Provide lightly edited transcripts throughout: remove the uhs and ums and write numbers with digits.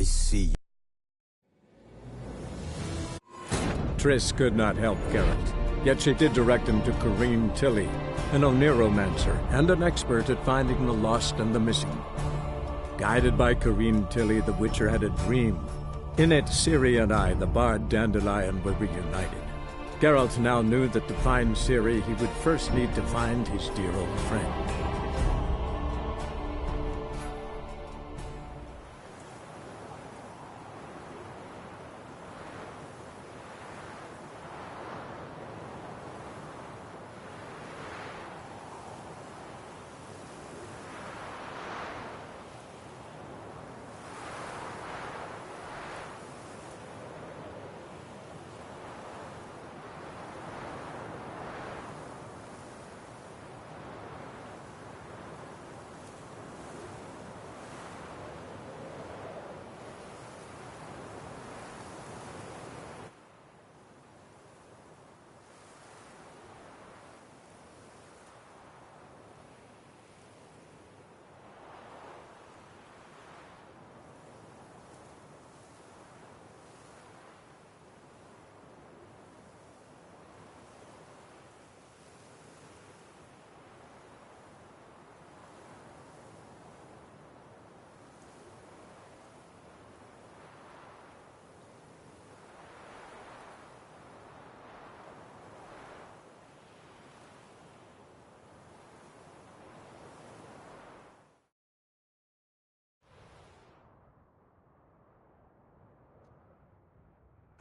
I see. Triss could not help Geralt, yet she did direct him to Kareem Tilly, an oneiromancer and an expert at finding the lost and the missing. Guided by Kareem Tilly, the Witcher had a dream. In it, Ciri and I, the bard Dandelion, were reunited. Geralt now knew that to find Ciri, he would first need to find his dear old friend.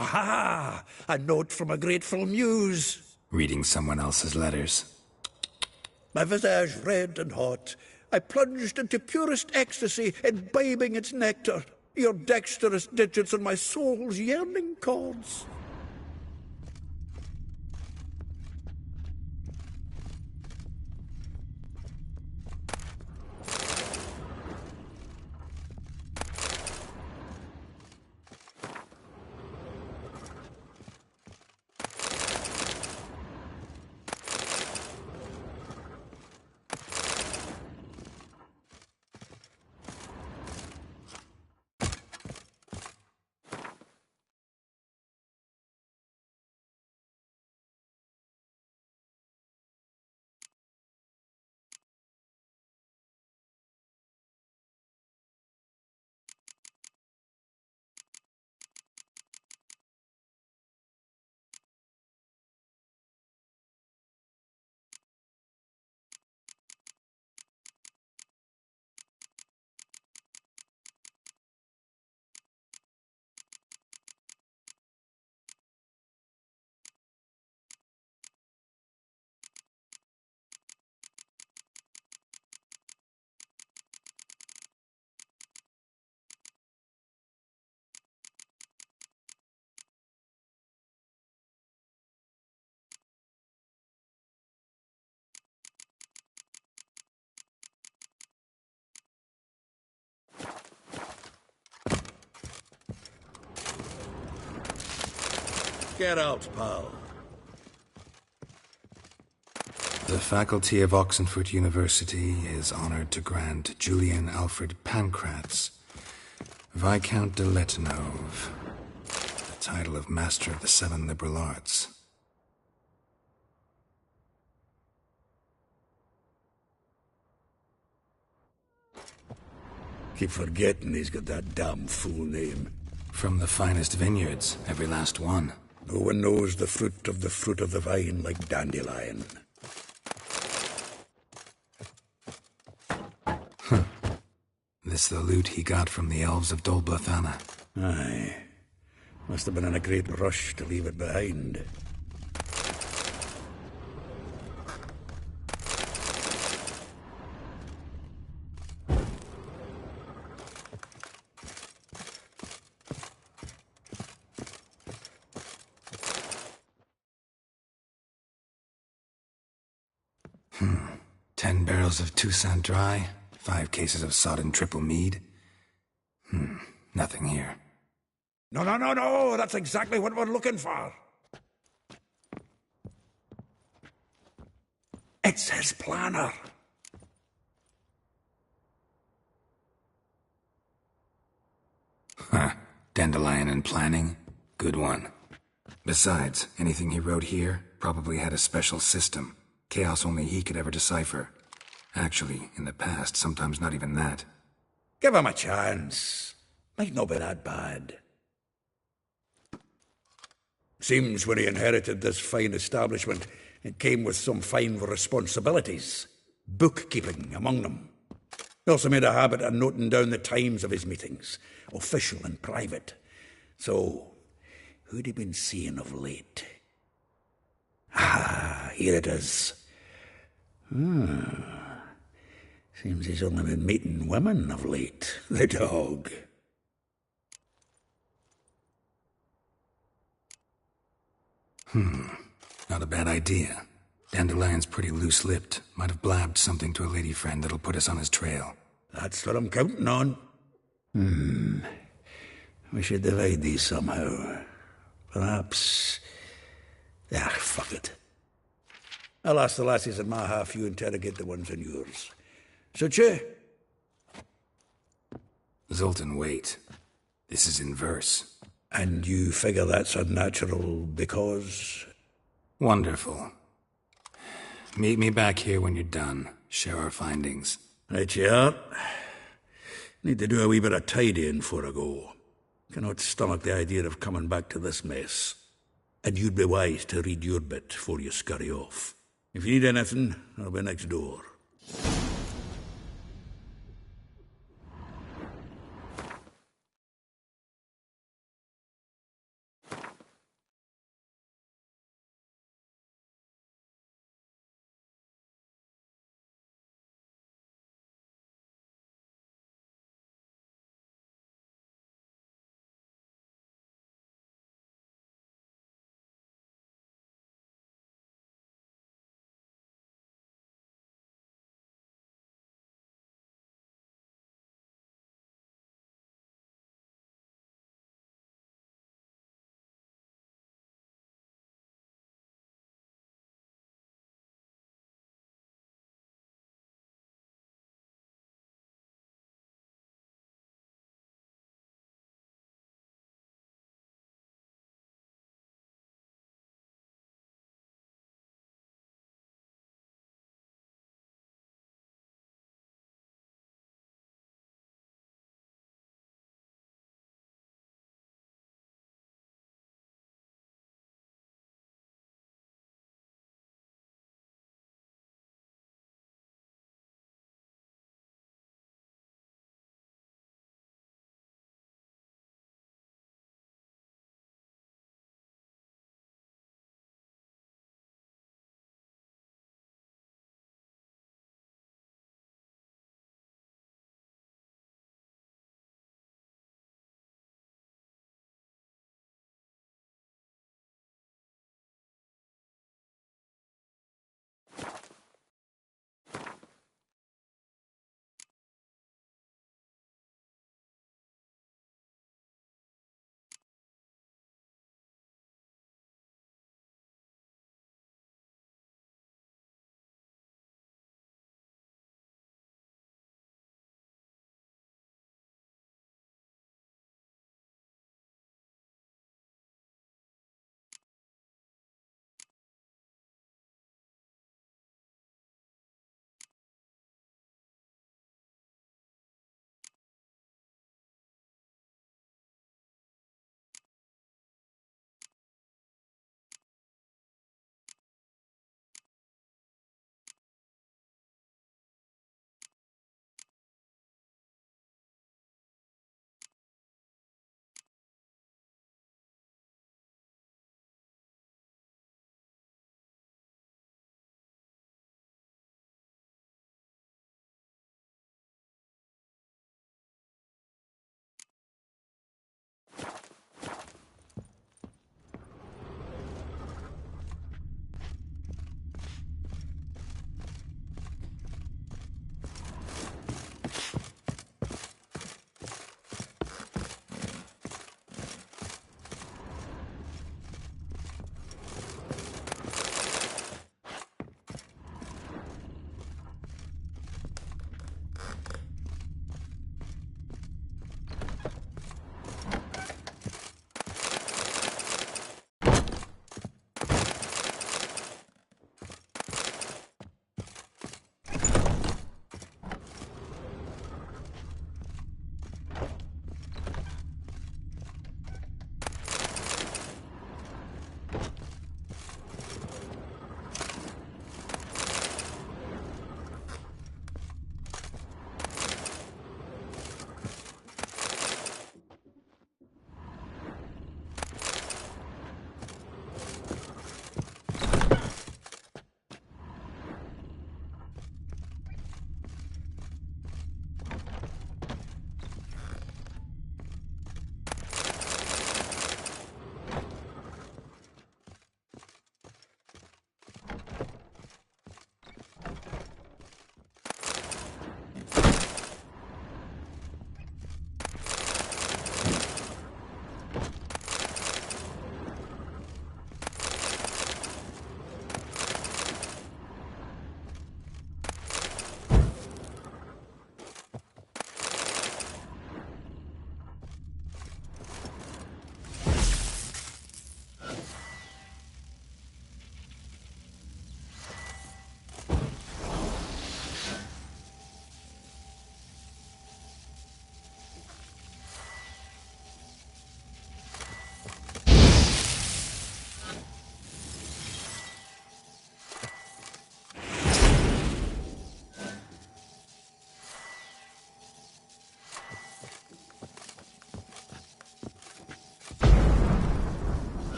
Aha! A note from a grateful muse. Reading someone else's letters. My visage red and hot, I plunged into purest ecstasy, imbibing its nectar. Your dexterous digits on my soul's yearning chords. Get out, pal. The faculty of Oxenford University is honored to grant Julian Alfred Pancratz, Viscount de Letonov, the title of Master of the Seven Liberal Arts. Keep forgetting he's got that damn fool name. From the finest vineyards, every last one. No one knows the fruit of the vine like Dandelion. Huh. This the loot he got from the elves of Dol Blathanna. Aye. Must have been in a great rush to leave it behind. Hmm. 10 barrels of Toussaint Dry, 5 cases of sodden triple mead. Nothing here. No, that's exactly what we're looking for. It's his planner. Huh. Dandelion and planning? Good one. Besides, anything he wrote here probably had a special system. Chaos only he could ever decipher. Actually, in the past, sometimes not even that. Give him a chance. Might not be that bad. Seems when he inherited this fine establishment, it came with some fine responsibilities. Bookkeeping among them. He also made a habit of noting down the times of his meetings, official and private. So, who'd he been seeing of late? Ah, here it is. Seems he's only been meeting women of late, the dog. Not a bad idea. Dandelion's pretty loose-lipped. Might have blabbed something to a lady friend that'll put us on his trail. That's what I'm counting on. We should divide these somehow. Perhaps... fuck it. I'll ask the lassies in my half, you interrogate the ones in yours. Suit you? Zoltan, wait. This is in verse. And you figure that's unnatural because... Wonderful. Meet me back here when you're done. Share our findings. Right you are. Need to do a wee bit of tidying before I go. Cannot stomach the idea of coming back to this mess. And you'd be wise to read your bit before you scurry off. If you need anything, I'll be next door.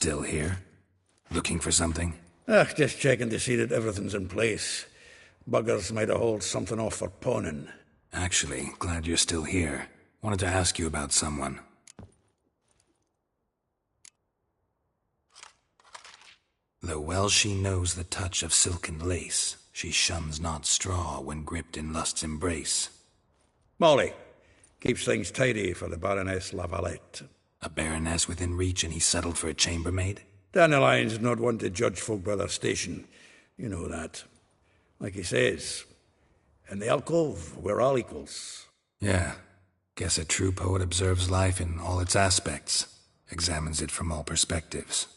still here? Looking for something? Just checking to see that everything's in place. Buggers might have hauled something off for pawning. Actually, glad you're still here. Wanted to ask you about someone. Though well she knows the touch of silken lace, she shuns not straw when gripped in lust's embrace. Molly keeps things tidy for the Baroness Lavalette. A baroness within reach and he settled for a chambermaid? Dandelion's not one to judge folk by their station. You know that. Like he says, in the alcove, we're all equals. Yeah. Guess a true poet observes life in all its aspects, examines it from all perspectives.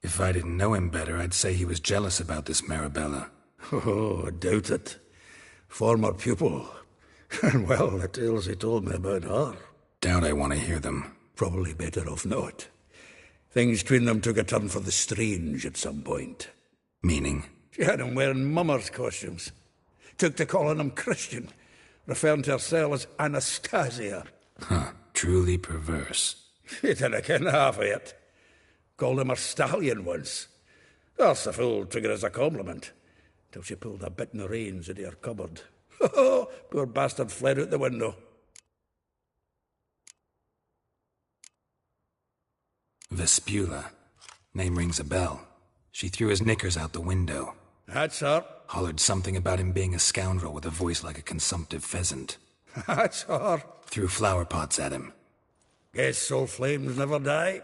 If I didn't know him better, I'd say he was jealous about this Marabella. Oh, I doubt it. Former pupil. And well, the tales he told me about her. Doubt I want to hear them. Probably better off not. Things between them took a turn for the strange at some point. Meaning? She had him wearing mummers' costumes. Took to calling him Christian, referring to herself as Anastasia. Huh, truly perverse. He didn't ken half of it. Called him her stallion once. That's the fool took it as a compliment, till she pulled a bit in the reins into her cupboard. Poor bastard fled out the window. Vespula. Name rings a bell. She threw his knickers out the window. That's her. Hollered something about him being a scoundrel with a voice like a consumptive pheasant. That's her. Threw flower pots at him. Guess soul flames never die.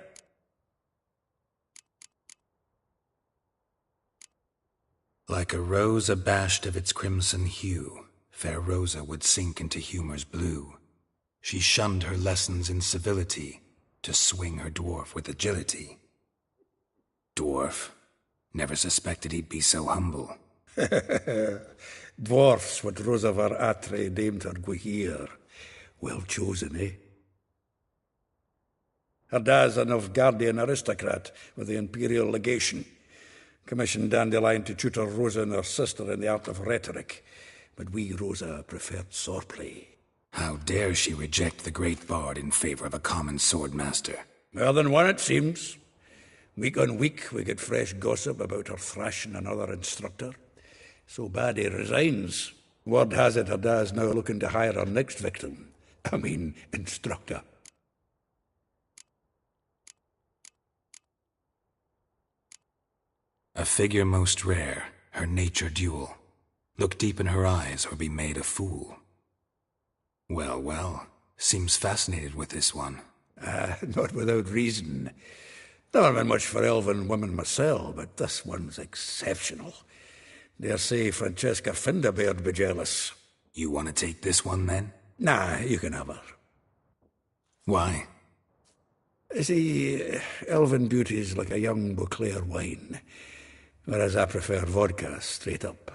Like a rose abashed of its crimson hue, fair Rosa would sink into humor's blue. She shunned her lessons in civility, to swing her dwarf with agility. Dwarf. Never suspected he'd be so humble. Dwarfs what Rosa var Atre named her Guihir. Well chosen, eh? Her dad's a Novgardian aristocrat with the Imperial Legation. Commissioned Dandelion to tutor Rosa and her sister in the art of rhetoric, but we, Rosa, preferred swordplay. How dare she reject the great bard in favor of a common swordmaster? More than one, it seems. Week on week, we get fresh gossip about her thrashing another instructor. So bad he resigns. Word has it her dad's now looking to hire her next victim. Instructor. A figure most rare, her nature dual. Look deep in her eyes or be made a fool. Well, well, seems fascinated with this one. Not without reason. Never been much for elven women myself, but this one's exceptional. Dare say Francesca Finderbeard be jealous. You want to take this one, then? Nah, you can have her. Why? See, elven beauty's like a young Beauclair wine, whereas I prefer vodka straight up.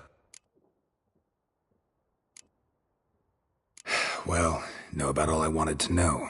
Well, know about all I wanted to know.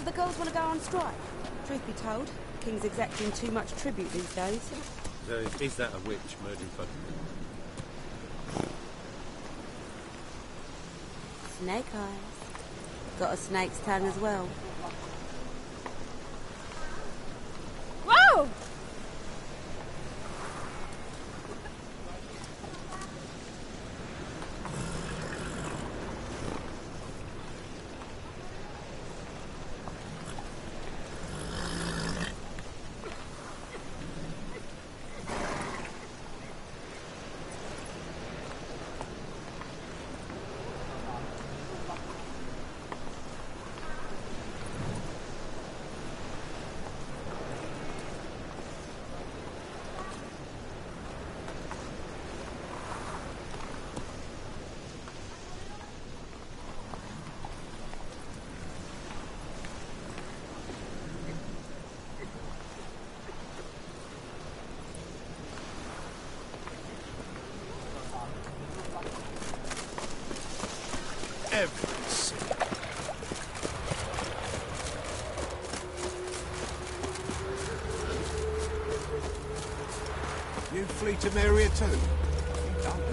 The girls want to go on strike. Truth be told, King's exacting too much tribute these days. So is that a witch murdering folk? Snake eyes. Got a snake's tongue as well. Whoa! Evidence. You flee to Maria too? You don't.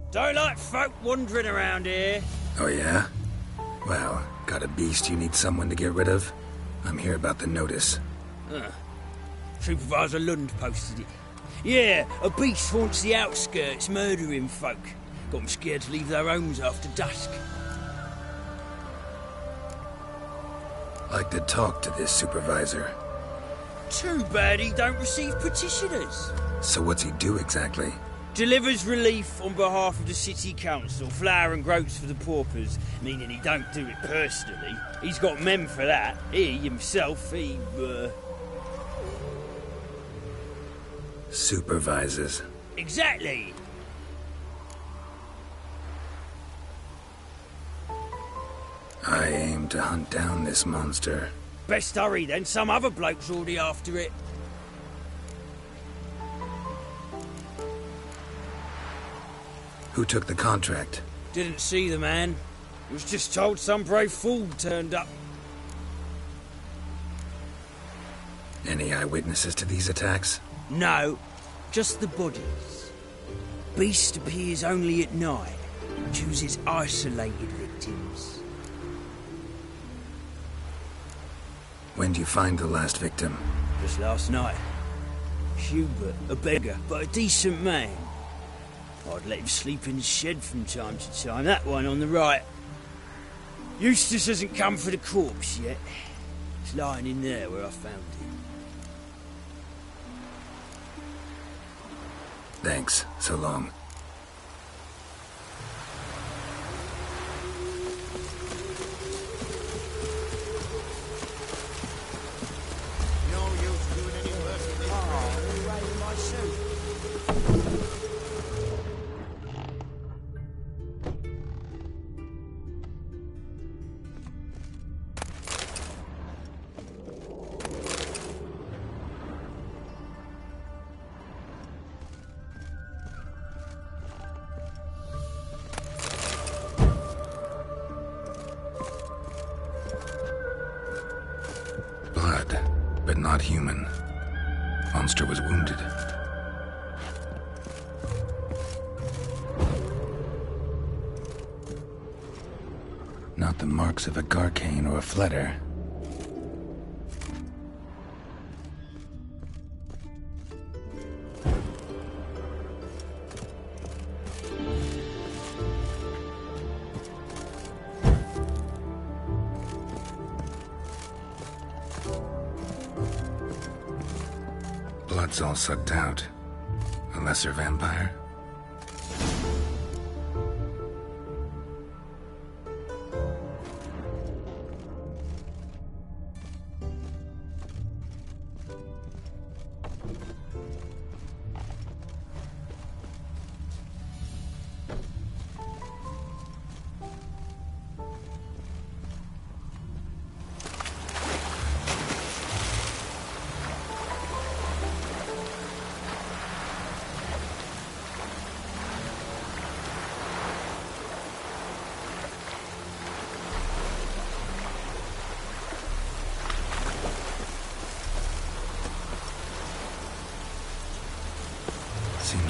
Don't like folk wandering around here. Oh, yeah? Well, got a beast you need someone to get rid of? I'm here about the notice. Supervisor Lund posted it. Yeah, a beast haunts the outskirts, murdering folk. Got them scared to leave their homes after dusk. Like to talk to this supervisor. Too bad he don't receive petitioners. So what's he do exactly? Delivers relief on behalf of the city council, flour and groats for the paupers, meaning he don't do it personally. He's got men for that. He, himself, Supervises. Exactly. I aim to hunt down this monster. Best hurry then, some other bloke's already after it. Who took the contract? Didn't see the man. Was just told some brave fool turned up. Any eyewitnesses to these attacks? No, just the bodies. Beast appears only at night. Chooses isolated victims. When do you find the last victim? Just last night. Hubert, a beggar, but a decent man. I'd let him sleep in the shed from time to time. That one on the right. Eustace hasn't come for the corpse yet. It's lying in there where I found him. Thanks. So long. No use doing any worse than this. Oh, right in my suit. Blood, but not human. Monster was wounded. Not the marks of a garcane or a fletter. Blood's all sucked out. A lesser vampire?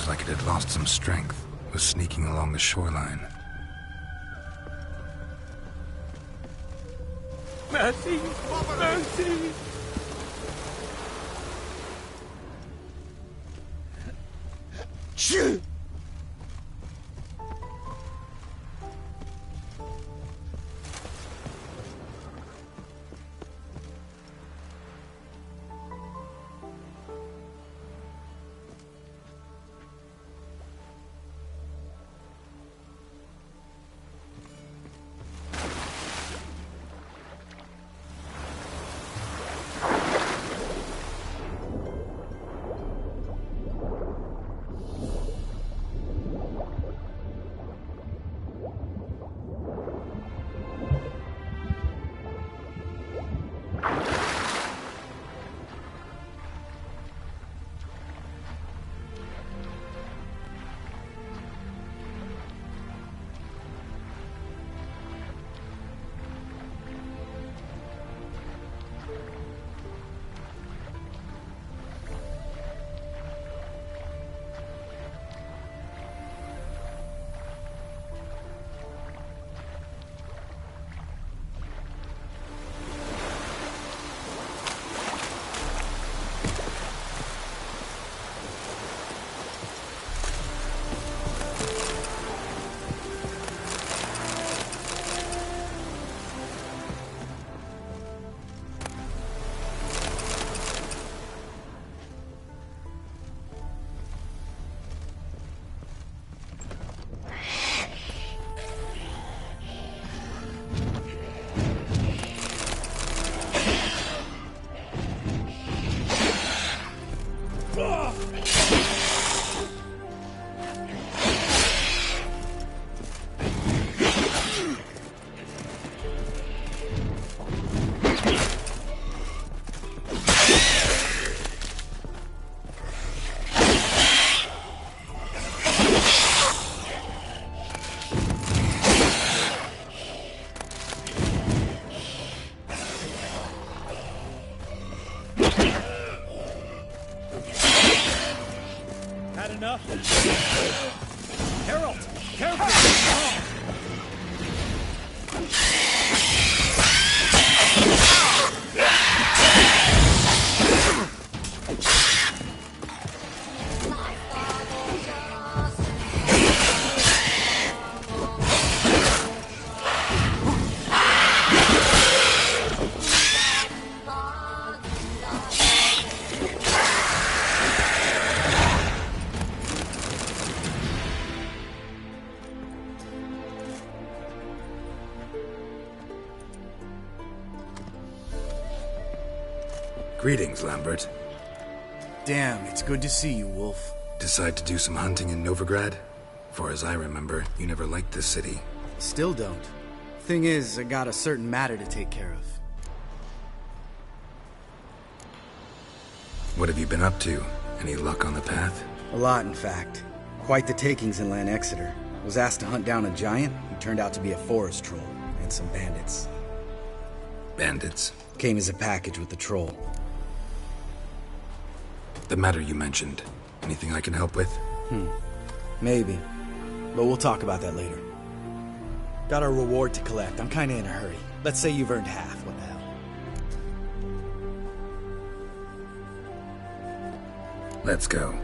Looks like it had lost some strength. Was sneaking along the shoreline. Mercy! Mercy! Shoo! Harold, careful! Greetings, Lambert. Damn, it's good to see you, Wolf. Decide to do some hunting in Novigrad? For as I remember, you never liked this city. Still don't. Thing is, I got a certain matter to take care of. What have you been up to? Any luck on the path? A lot, in fact. Quite the takings in Lan Exeter. Was asked to hunt down a giant, who turned out to be a forest troll, and some bandits. Bandits? Came as a package with the troll. The matter you mentioned. Anything I can help with? Maybe. But we'll talk about that later. Got a reward to collect. I'm kinda in a hurry. Let's say you've earned half. What the hell? Let's go.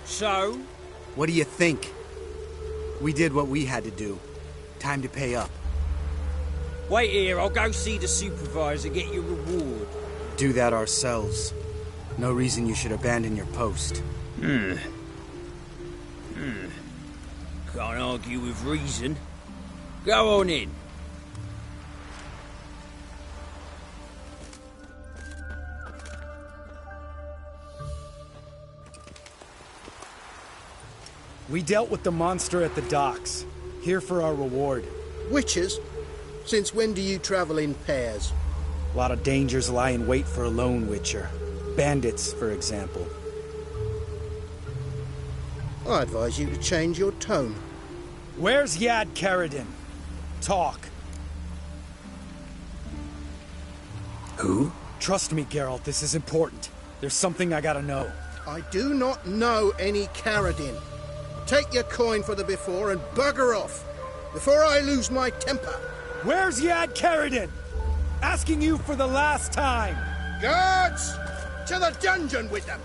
So? What do you think? We did what we had to do. Time to pay up. Wait here, I'll go see the supervisor, get your reward. Do that ourselves. No reason you should abandon your post. Can't argue with reason. Go on in. We dealt with the monster at the docks. Here for our reward. Witches? Since when do you travel in pairs? A lot of dangers lie in wait for a lone witcher. Bandits, for example. I advise you to change your tone. Where's Yad Karadin? Talk. Who? Trust me, Geralt, this is important. There's something I gotta know. I do not know any Karadin. Take your coin for the before and bugger off, before I lose my temper. Where's Yad Karadin? Asking you for the last time. Guards! To the dungeon with them!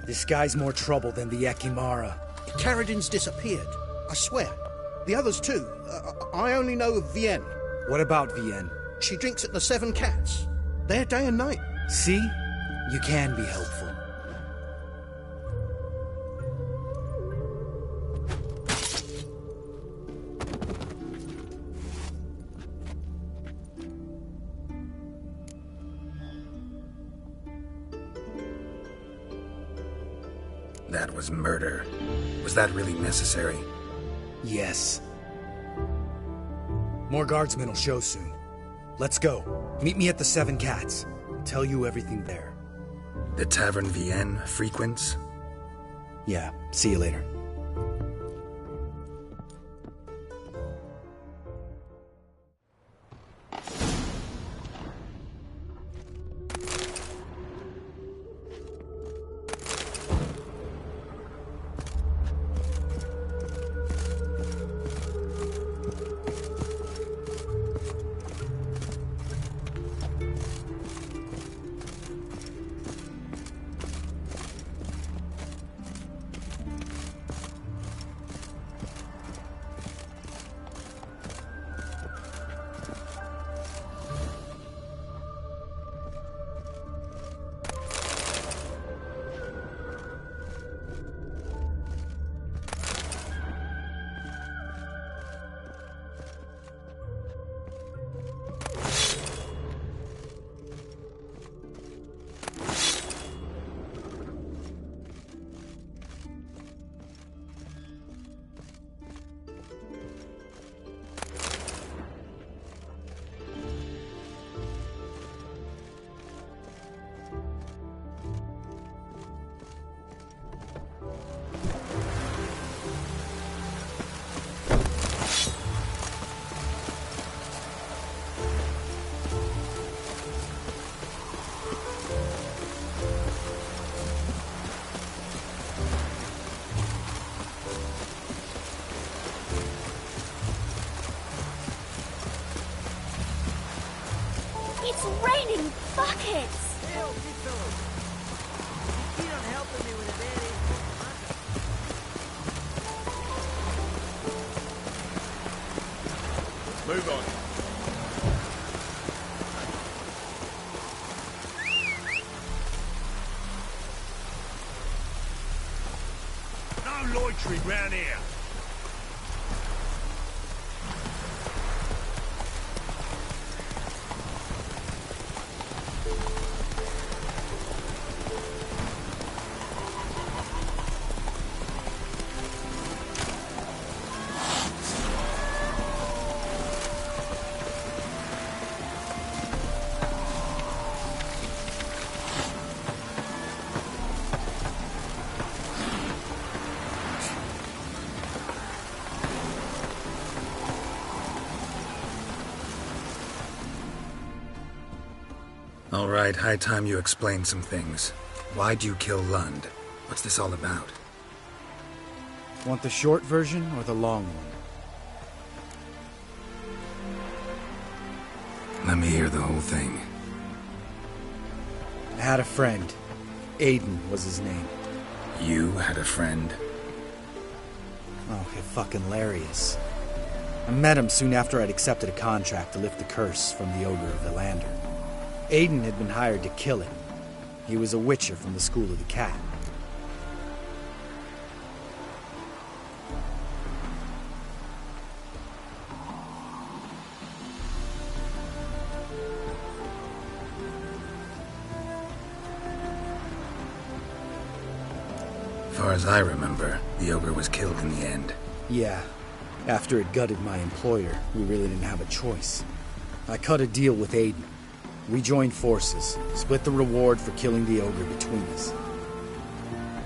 This guy's more trouble than the Ekimara. Karadin's disappeared. I swear. The others too. I only know of Vienne. What about Vienne? She drinks at the Seven Cats. There day and night. See? You can be helpful. That was murder. Was that really necessary? Yes. More guardsmen will show soon. Let's go. Meet me at the Seven Cats. I'll tell you everything there. The Tavern Vienne frequents? Yeah, see you later. It's raining buckets! Move on. No loitering round here. All right, high time you explain some things. Why'd you kill Lund? What's this all about? Want the short version or the long one? Let me hear the whole thing. I had a friend. Aiden was his name. You had a friend? Oh, fucking hilarious. I met him soon after I'd accepted a contract to lift the curse from the Ogre of Elander. Aiden had been hired to kill it. He was a witcher from the School of the Cat. As far as I remember, the ogre was killed in the end. Yeah. After it gutted my employer, we really didn't have a choice. I cut a deal with Aiden. We joined forces, split the reward for killing the ogre between us.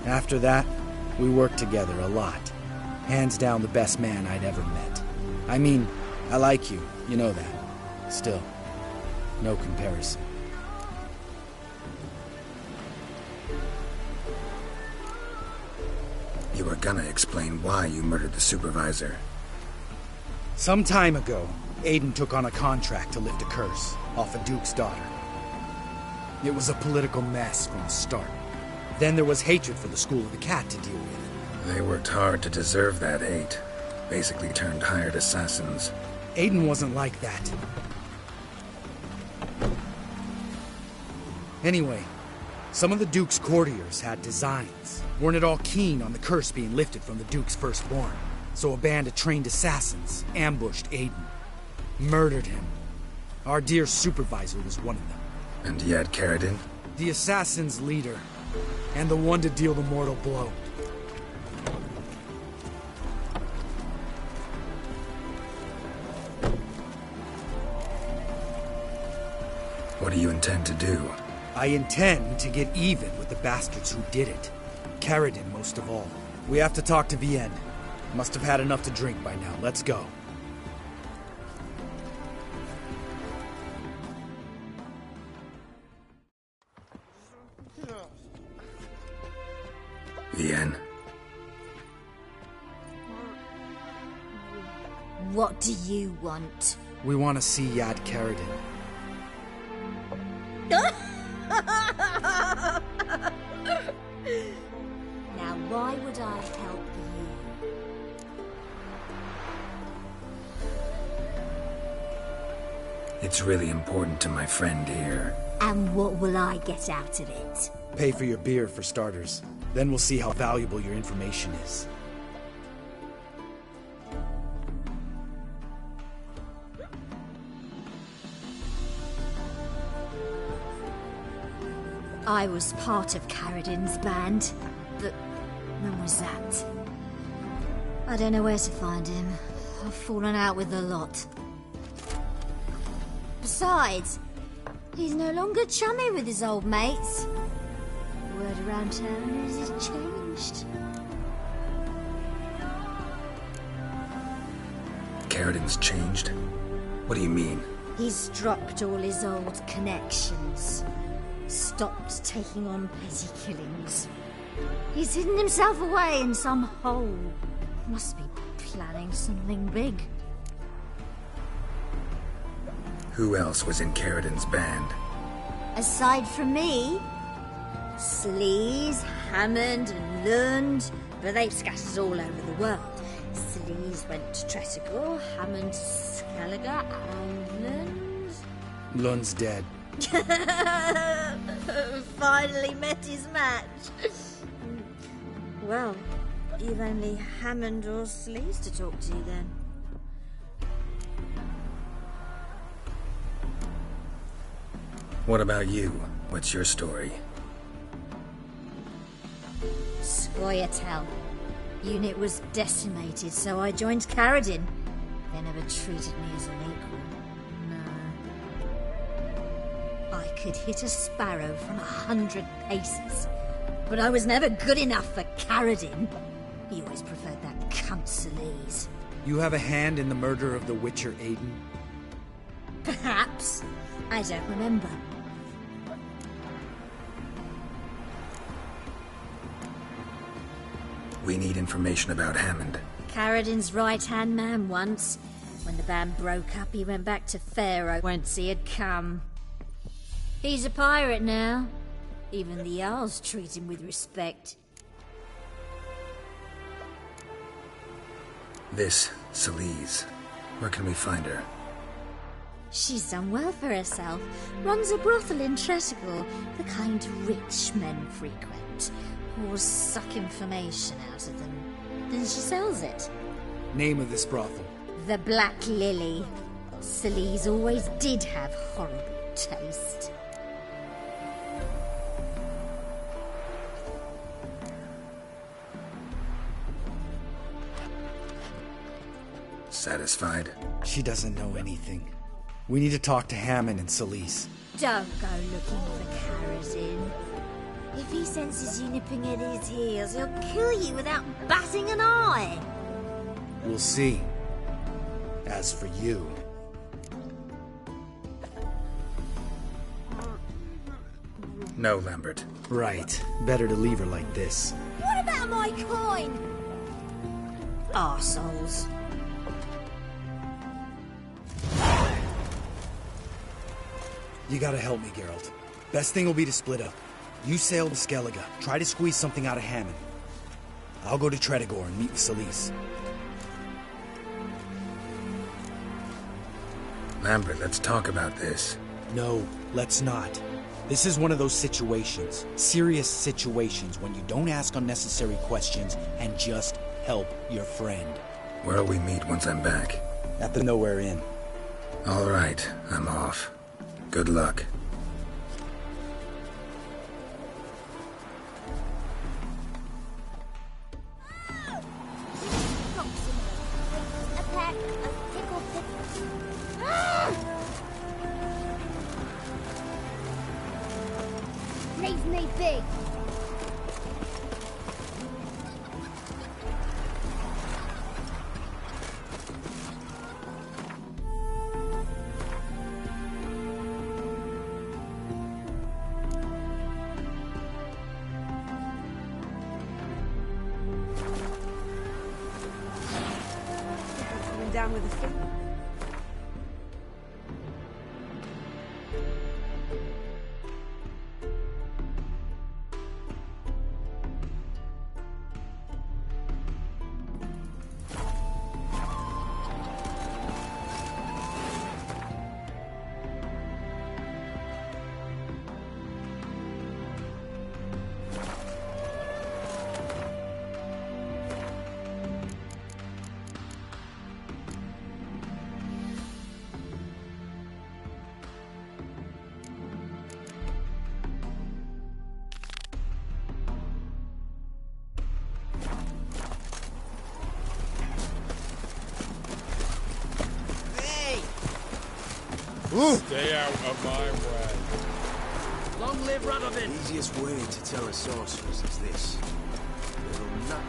After that, we worked together a lot. Hands down the best man I'd ever met. I mean, I like you, you know that. Still, no comparison. You were gonna explain why you murdered the supervisor. Some time ago, Aiden took on a contract to lift a curse off a duke's daughter. It was a political mess from the start. Then there was hatred for the School of the Cat to deal with. They worked hard to deserve that hate. Basically turned hired assassins. Aiden wasn't like that. Anyway, some of the Duke's courtiers had designs. Weren't at all keen on the curse being lifted from the Duke's firstborn. So a band of trained assassins ambushed Aiden. Murdered him. Our dear supervisor was one of them. And yet, Carradine? The assassin's leader. And the one to deal the mortal blow. What do you intend to do? I intend to get even with the bastards who did it. Carradine most of all. We have to talk to Vienne. Must have had enough to drink by now. Let's go. Vienne. What do you want? We want to see Yad Carradine. Now, why would I help you? It's really important to my friend here. And what will I get out of it? Pay for your beer, for starters. Then we'll see how valuable your information is. I was part of Carradine's band, but when was that? I don't know where to find him. I've fallen out with a lot. Besides, he's no longer chummy with his old mates. Word around town is he's changed. Carradine's changed? What do you mean? He's dropped all his old connections. Stopped taking on petty killings. He's hidden himself away in some hole. Must be planning something big. Who else was in Carradine's band? Aside from me, Sleaze, Hammond and Lund, but they've scattered all over the world. Sleaze went to Tresigor, Hammond to Skellige, and Lund... Lund's dead. Finally met his match. Well, you've only Hammond or Sleaze to talk to then. What about you? What's your story? Scoia'tael. Unit was decimated, so I joined Carradine. They never treated me as an equal. No. I could hit a sparrow from 100 paces, but I was never good enough for Carradine. He always preferred that cunt Sleaze. You have a hand in the murder of the Witcher Aiden? Perhaps. I don't remember. We need information about Hammond. Carradine's right-hand man once. When the band broke up, he went back to Pharaoh whence he had come. He's a pirate now. Even the Jarls treat him with respect. This, Sleaze. Where can we find her? She's done well for herself. Runs a brothel in Tretigor, the kind rich men frequent. Whores suck information out of them. Then she sells it. Name of this brothel? The Black Lily. Salise always did have horrible taste. Satisfied? She doesn't know anything. We need to talk to Hammond and Salise. Don't go looking for Karadin. If he senses you nipping at his heels, he'll kill you without batting an eye. We'll see. As for you... No, Lambert. Right. Better to leave her like this. What about my coin? Arseholes. You gotta help me, Geralt. Best thing will be to split up. You sail to Skellige. Try to squeeze something out of Hammond. I'll go to Tretigor and meet with Salise. Lambert, let's talk about this. No, let's not. This is one of those situations. Serious situations when you don't ask unnecessary questions and just help your friend. Where'll we meet once I'm back? At the Nowhere Inn. All right, I'm off. Good luck. A pack of pickled pickles. Leave me be. Coming down with a foot. Stay out of my way. Long live Radovid! The easiest way to tell a sorceress is this. Little nut.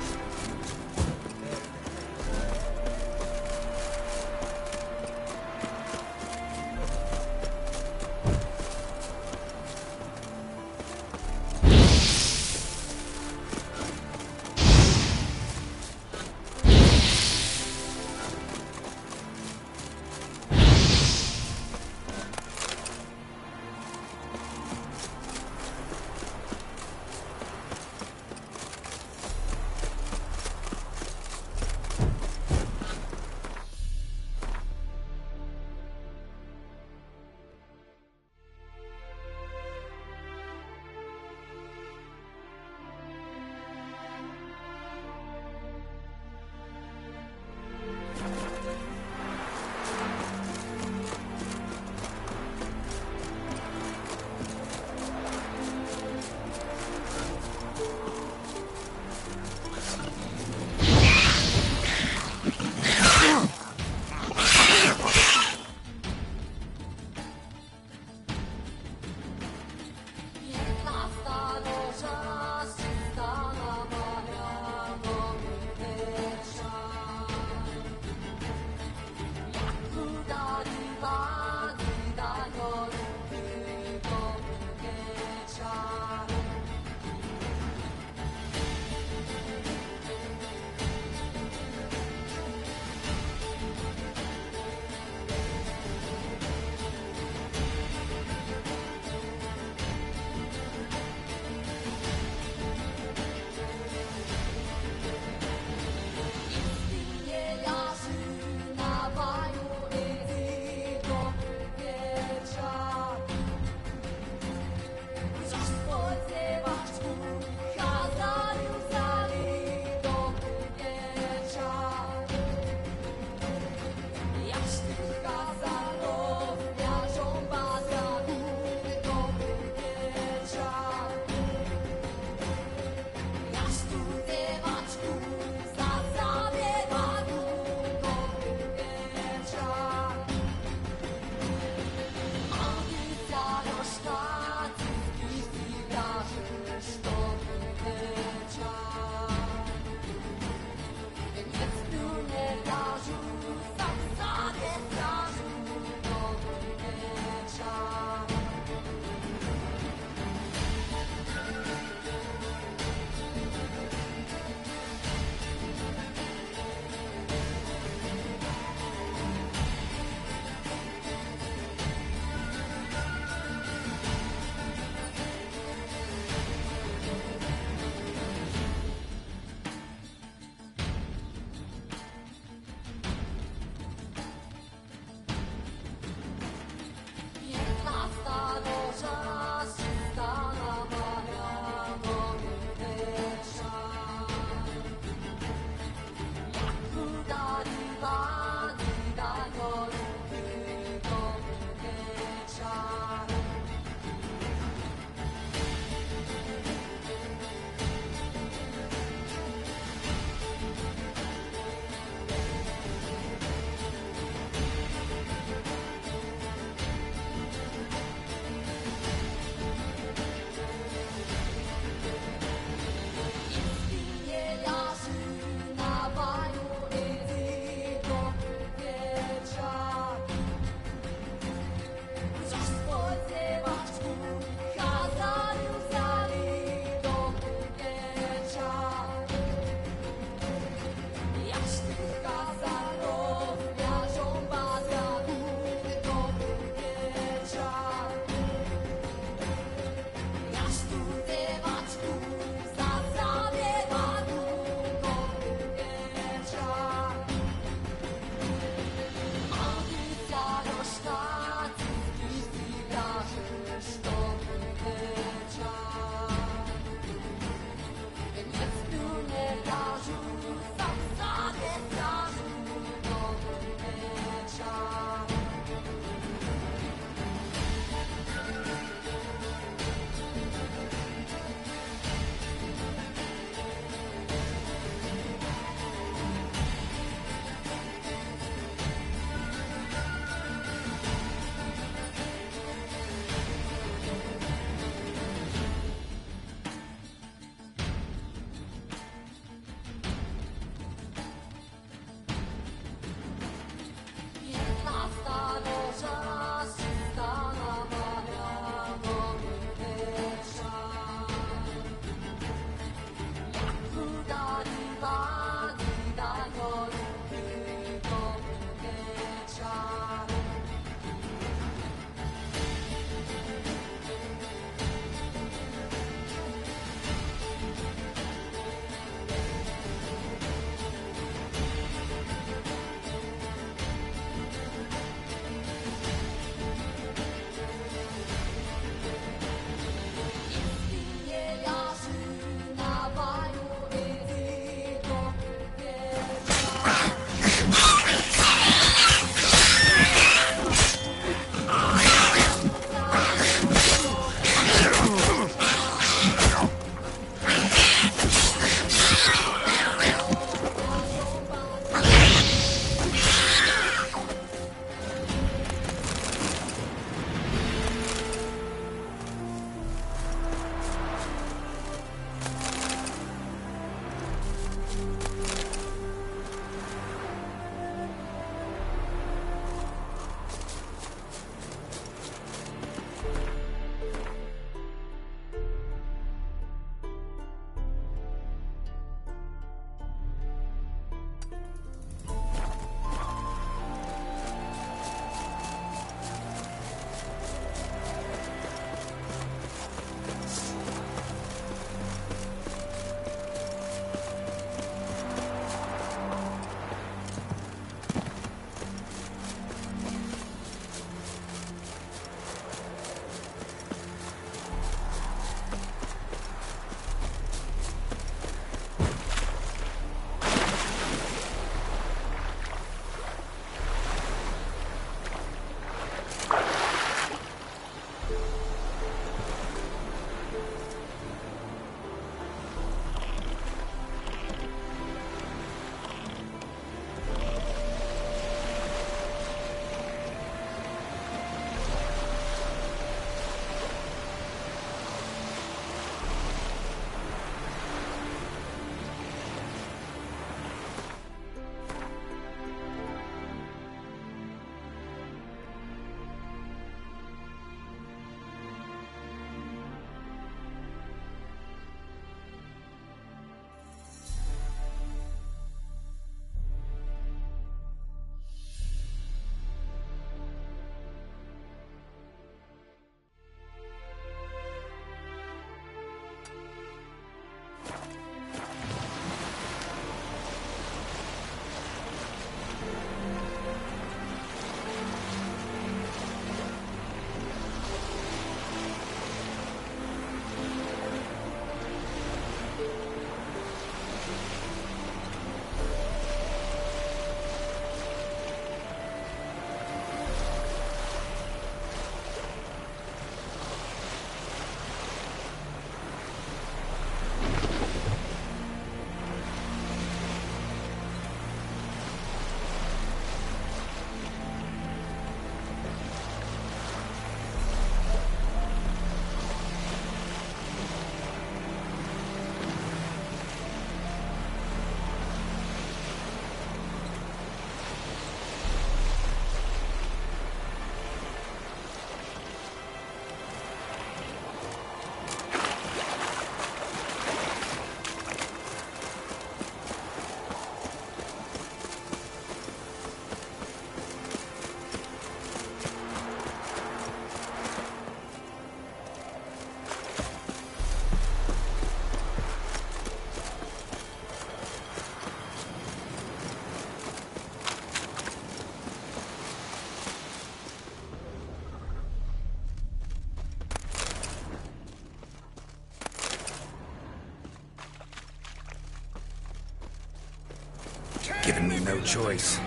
given me no choice.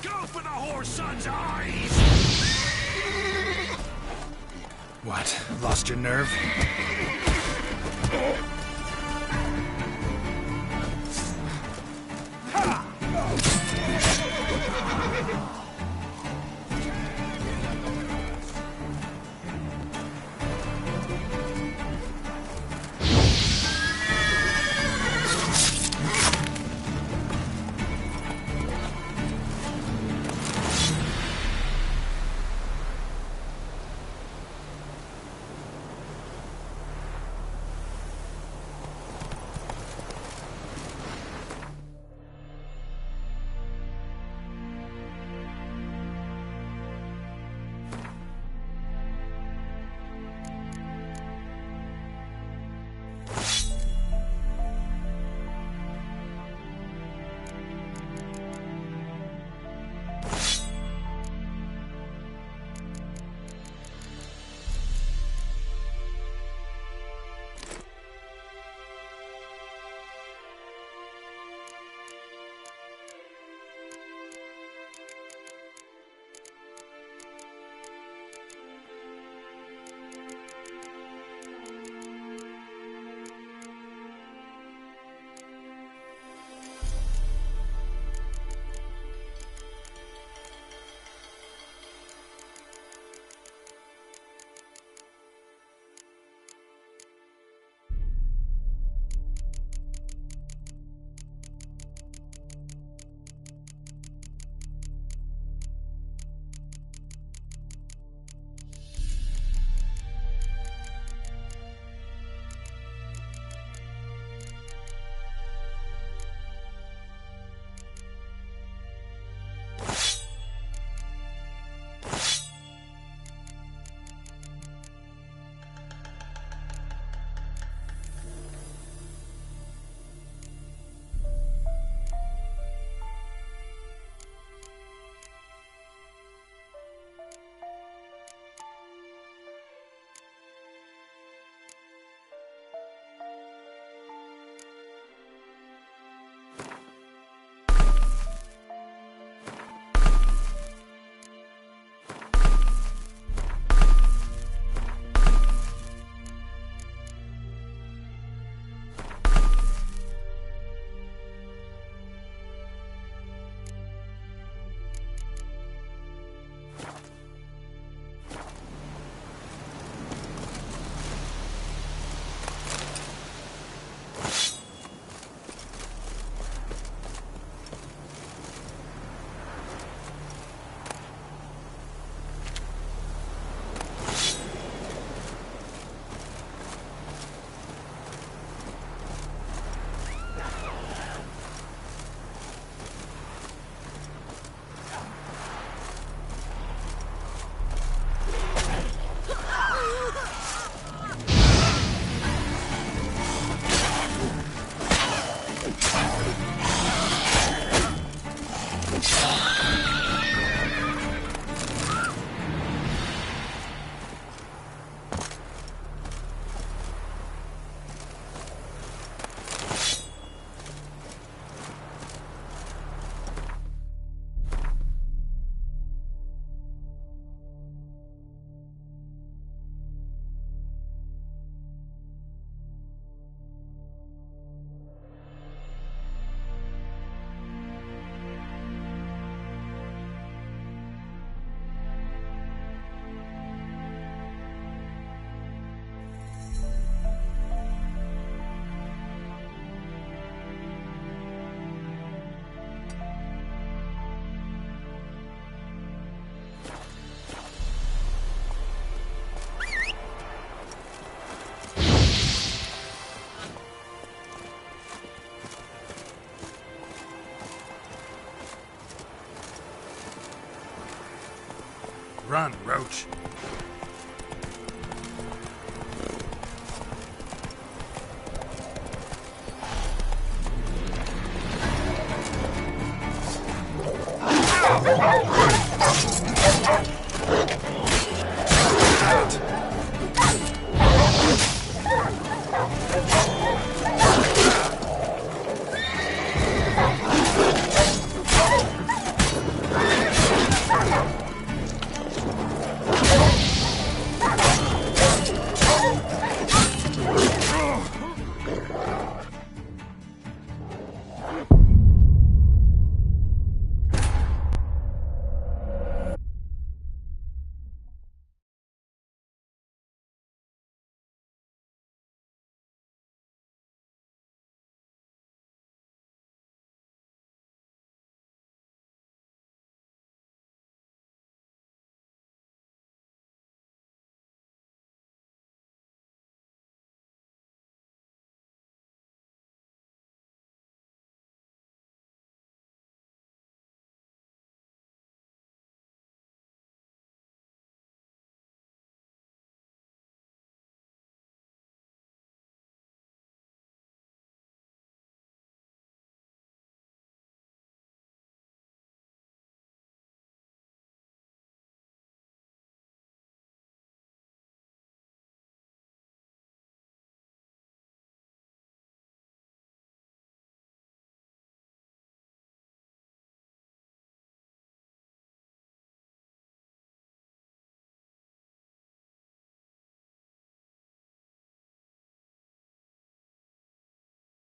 Go for the whore son's eyes! What? Lost your nerve? Run, Roach.